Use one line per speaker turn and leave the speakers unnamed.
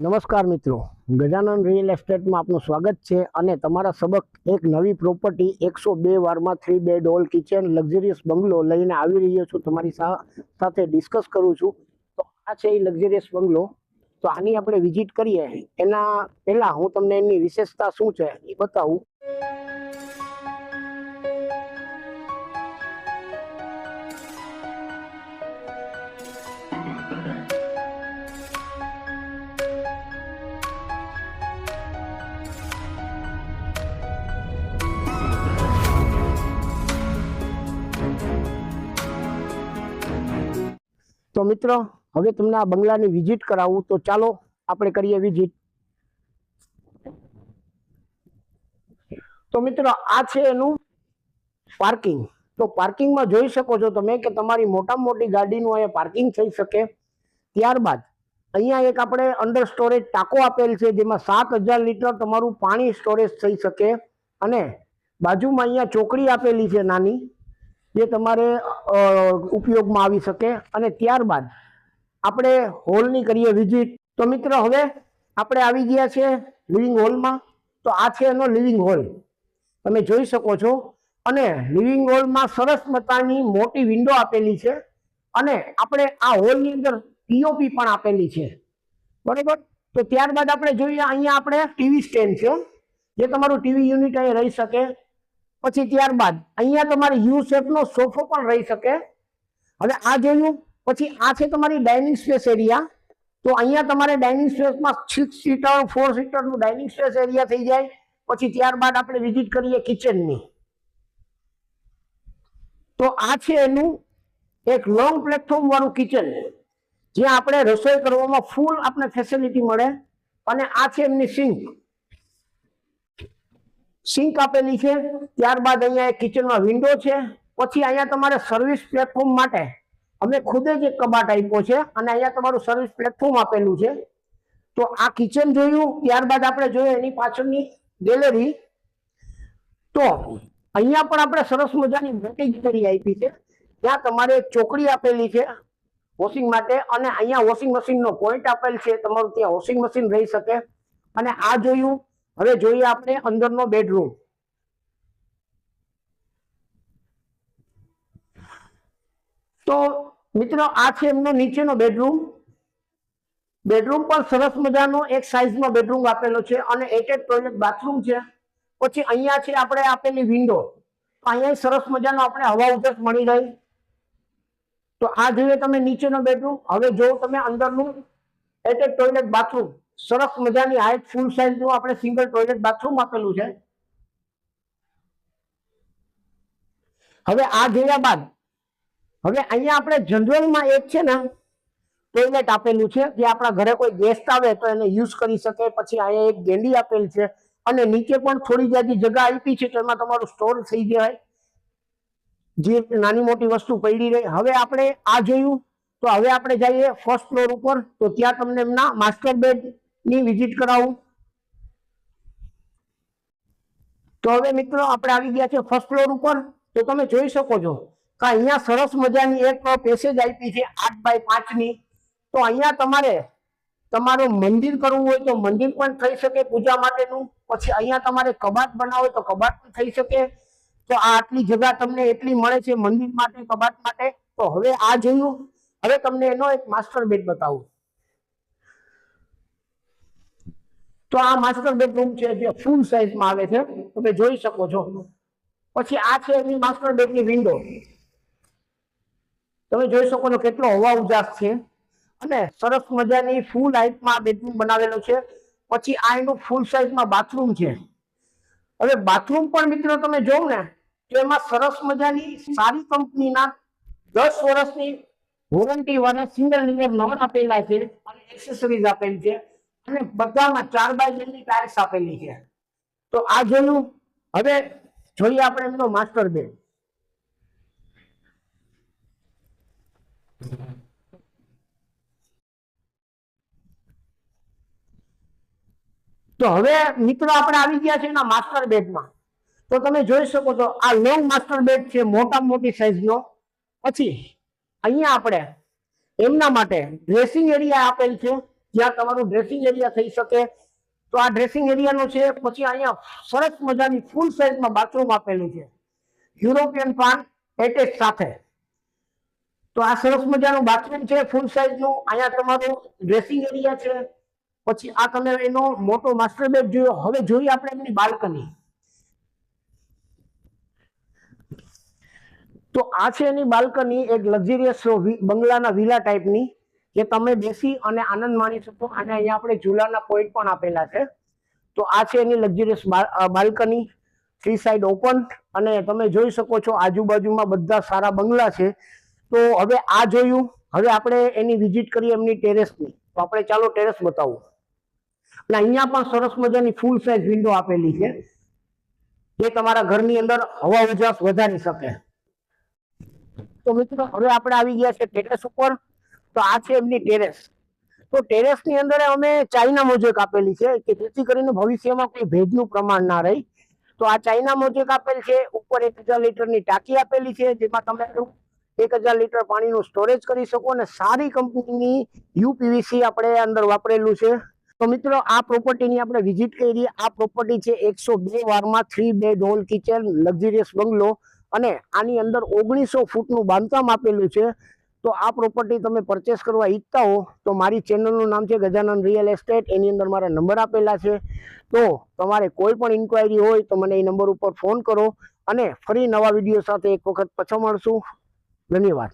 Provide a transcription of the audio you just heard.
નમસ્કાર મિત્રો, ગજાનન રિયલ એસ્ટેટમાં આપનું સ્વાગત છે અને તમારા સબક એક નવી પ્રોપર્ટી 102 વારમાં 3 બેડ હોલ કિચન લક્ઝરિયસ બંગલો લઈને આવી રહ્યો છું. તમારી સાથે ડિસ્કસ કરું છું. તો આ છે એ લક્ઝરિયસ બંગલો. તો આની આપણે વિઝિટ કરીએ એના પહેલા હું તમને એની વિશેષતા શું છે એ બતાવું. તો મિત્રો, હવે તમને આ બંગલાની વિઝિટ કરાવું. તો ચાલો આપણે કરીએ વિઝિટ. તો મિત્રો, આ છે એનું પાર્કિંગ. તો પાર્કિંગમાં જોઈ શકો છો તમે કે તમારી મોટામાં મોટી ગાડીનું અહીંયા પાર્કિંગ થઈ શકે. ત્યારબાદ અહીંયા એક આપણે અંડર સ્ટોરેજ ટાંકો આપેલ છે, જેમાં 7000 લીટર તમારું પાણી સ્ટોરેજ થઈ શકે. અને બાજુમાં અહીંયા ચોકડી આપેલી છે નાની, જે તમારે ઉપયોગમાં આવી શકે. અને ત્યારબાદ આપણે હોલની કરીએ વિઝિટ. તો મિત્રો, હવે આપણે આવી ગયા છે લિવિંગ હોલમાં. તો આ છે એનો લિવિંગ હોલ, તમે જોઈ શકો છો. અને લિવિંગ હોલમાં સરસ મજાની મોટી વિન્ડો આપેલી છે. અને આપણે આ હોલની અંદર પીઓપી પણ આપેલી છે, બરાબર. તો ત્યારબાદ આપણે જોઈએ, અહીંયા આપણે ટીવી સ્ટેન્ડ છે, જે તમારું ટીવી યુનિટ અહીં રહી શકે. પછી ત્યારબાદ અહીંયા તમારે યુ શેપનો સોફો પણ રહી શકે. હવે આ જોયું. પછી આ છે તમારી ડાઇનિંગ સ્પેસ એરિયા. તો અહીંયા તમારે ડાઇનિંગ સ્પેસમાં 6 સીટર 4 સીટરનું ડાઇનિંગ સ્પેસ એરિયા થઈ જાય. પછી ત્યારબાદ આપણે વિઝિટ કરીએ કિચનની. તો આ છે એનું એક લોંગ પ્લેટફોર્મ વાળું કિચન, જ્યાં આપણે રસોઈ કરવામાં ફૂલ આપણે ફેસિલિટી મળે. અને આ છે એમની સિંક આપેલી છે. ત્યારબાદ અહીંયા એક કિચનમાં વિન્ડો છે. પછી અહીંયા તમારે સર્વિસ પ્લેટફોર્મ માટે અમે ખુદ જ એક કબાટ આપ્યો છે, અને અહીંયા તમારું સર્વિસ પ્લેટફોર્મ આપેલું છે. તો આ કિચન જોયું. ત્યારબાદ આપણે જોઈએ એની પાછળની ગેલેરી. તો અહીંયા પણ આપણે સરસ મજાની મોટી ગેલેરી આપી છે, ત્યાં તમારે ચોકડી આપેલી છે વોશિંગ માટે. અને અહીંયા વોશિંગ મશીનનો પોઈન્ટ આપેલ છે, તમારું ત્યાં વોશિંગ મશીન રહી શકે. અને આ જોયું. હવે જોઈએ આપણે અંદરનો બેડરૂમ. તો મિત્રો, આ છે એમનો નીચેનો બેડરૂમ. બેડરૂમ પણ સરસ મજાનો એક સાઇઝમાં બેડરૂમ આપેલો છે, અને એટેચ ટોયલેટ બાથરૂમ છે. પછી અહીંયા છે આપણે આપેલી વિન્ડો. અહીંયા સરસ મજાનો આપણે હવા ઉજાસ મળી રહી. તો આ જોઈએ તમે નીચેનો બેડરૂમ. હવે જો તમે અંદરનું એટેચ ટોયલેટ બાથરૂમ, સરસ મજાની હાઈટ ફૂલ સાઇઝનું આપણે સિંગલ ટોયલેટ બાથરૂમ આપેલું છે. હવે આ જોયા બાદ હવે અહીંયા આપણે જનરલમાં એક છે ને ટોયલેટ આપેલું છે, જે આપણા ઘરે કોઈ ગેસ્ટ આવે તો એને યુઝ કરી શકે. પછી અહીંયા એક ગેંડી આપેલ છે, અને નીચે પણ થોડી જાજી જગ્યા આપી છે, તો એમાં તમારું સ્ટોર થઈ જાય, જે નાની મોટી વસ્તુ પડી રહે. હવે આપણે આ જોયું. તો હવે આપણે જઈએ ફર્સ્ટ ફ્લોર ઉપર. તો ત્યાં તમને એમના માસ્ટર બેડ ની વિઝિટ કરાવું. તો હવે મિત્રો, આપણે આવી ગયા છે ફર્સ્ટ ફ્લોર ઉપર. તો તમે જોઈ શકો છો કે અહીંયા સરસ મજાની એક પેસેજ આપી છે 8x5 ની. તો અહીંયા તમારે તમારું મંદિર કરવું હોય તો મંદિર પણ થઈ શકે પૂજા માટેનું. પછી અહીંયા તમારે કબાટ બનાવવું હોય તો કબાટ પણ થઈ શકે. તો આ આટલી જગ્યા તમને એટલી મળે છે મંદિર માટે, કબાટ માટે. તો હવે આ જોયું. હવે તમને એનો એક માસ્ટર બેડ બતાવું. તો આ માસ્ટર બેડરૂમ છે, જે ફૂલ સાઇઝમાં આવે છે, તમે જોઈ શકો છો. પછી આ છે એની માસ્ટર બેડની વિન્ડો. તમે જોઈ શકો છો કેટલો હવા ઉજાસ છે, અને સરસ મજાની ફૂલ હાઈટમાં બેડરૂમ બનાવેલો છે. પછી આ એનું ફૂલ સાઇઝમાં બાથરૂમ છે. હવે બાથરૂમ પણ મિત્રો તમે જોવો ને, તો એમાં સરસ મજાની સારી કંપનીના 10 વર્ષની વોરંટી વાળા સિંગલ લેયર નળ આપેલા છે, અને એક્સેસરીઝ આપેલી છે. અને બધામાં 4x9 ની ટાઇલ્સ આપેલી છે. તો આ જોયું. હવે જોઈએ આપણે એમનો માસ્ટર બેડ. તો હવે મિત્રો, આપણે આવી ગયા છે એના માસ્ટર બેડમાં. તો તમે જોઈ શકો છો આ લોંગ માસ્ટર બેડ છે, મોટામાં મોટી સાઈઝનો. પછી અહીંયા આપણે એમના માટે ડ્રેસિંગ એરિયા આપેલ છે, જ્યાં તમારું ડ્રેસિંગ એરિયા થઈ શકે. તો આ ડ્રેસિંગ એરિયાનો છે. પછી અહીંયા સરસ મજાની ફૂલ સાઇઝમાં બાથરૂમ આપેલું છે, યુરોપિયન પાન એટેચ સાથે. તો આ સરસ મજાનું બાથરૂમ છે ફૂલ સાઇઝનું. અહીંયા તમારું ડ્રેસિંગ એરિયા છે. પછી આ તમે એનો મોટો માસ્ટર બેડ જોયો. હવે જોઈએ આપણે એમની બાલ્કની. તો આ છે એની બાલ્કની, એક લક્ઝરિયસ બંગલાના વિલા ટાઈપની, કે તમે બેસી અને આનંદ માણી શકો. અને અહીંયા આપણે ઝૂલાના પોઈન્ટ પણ આપેલા છે. તો આ છે એની લક્ઝરિયસ બાલ્કની, 3 સાઈડ ઓપન. અને તમે જોઈ શકો છો આજુબાજુમાં બધા સારા બંગલા છે. તો હવે આ જોયું, હવે આપણે એની વિઝિટ કરીએ એમની ટેરેસની. તો આપણે ચાલો ટેરેસ બતાવું. અને અહીંયા પણ સરસ મજાની ફૂલ સાઇઝ વિન્ડો આપેલી છે, જે તમારા ઘરની અંદર હવા ઉજાસ વધારી શકે. તો મિત્રો હવે આપણે આવી ગયા છે ટેરેસ ઉપર. તો આ છે એમની ટેરેસ. તો ટેરેસની અંદર અમે ચાઇના મોઝેક આપેલી છે, કે જેથી કરીને ભવિષ્યમાં કોઈ ભેજનું પ્રમાણ ના રહે. તો આ ચાઇના મોઝેક આપેલ છે. ઉપર 1000 લીટરની ટાંકી આપેલી છે, જેમાં તમે 1000 લીટર પાણીનું સ્ટોરેજ કરી શકો. અને સારી કંપનીની યુપીવીસી આપણે અંદર વાપરેલું છે. તો મિત્રો આ પ્રોપર્ટીની આપણે વિઝિટ કરી. આ પ્રોપર્ટી છે 102 વારમાં 3 બેડ હોલ કિચન લક્ઝરિયસ બંગલો. અને આની અંદર 1900 ફૂટનું બાંધકામ આપેલું છે. તો આ પ્રોપર્ટી તમે પરચેસ કરવા ઈચ્છતા હો તો મારી ચેનલનું નામ છે ગજાનન રિયલ એસ્ટેટ. એની અંદર મારા નંબર આપેલા છે. તો તમારે કોઈ પણ ઇન્ક્વાયરી હોય તો મને એ નંબર ઉપર ફોન કરો. અને ફરી નવા વિડીયો સાથે એક વખત પાછા મળશું. ધન્યવાદ.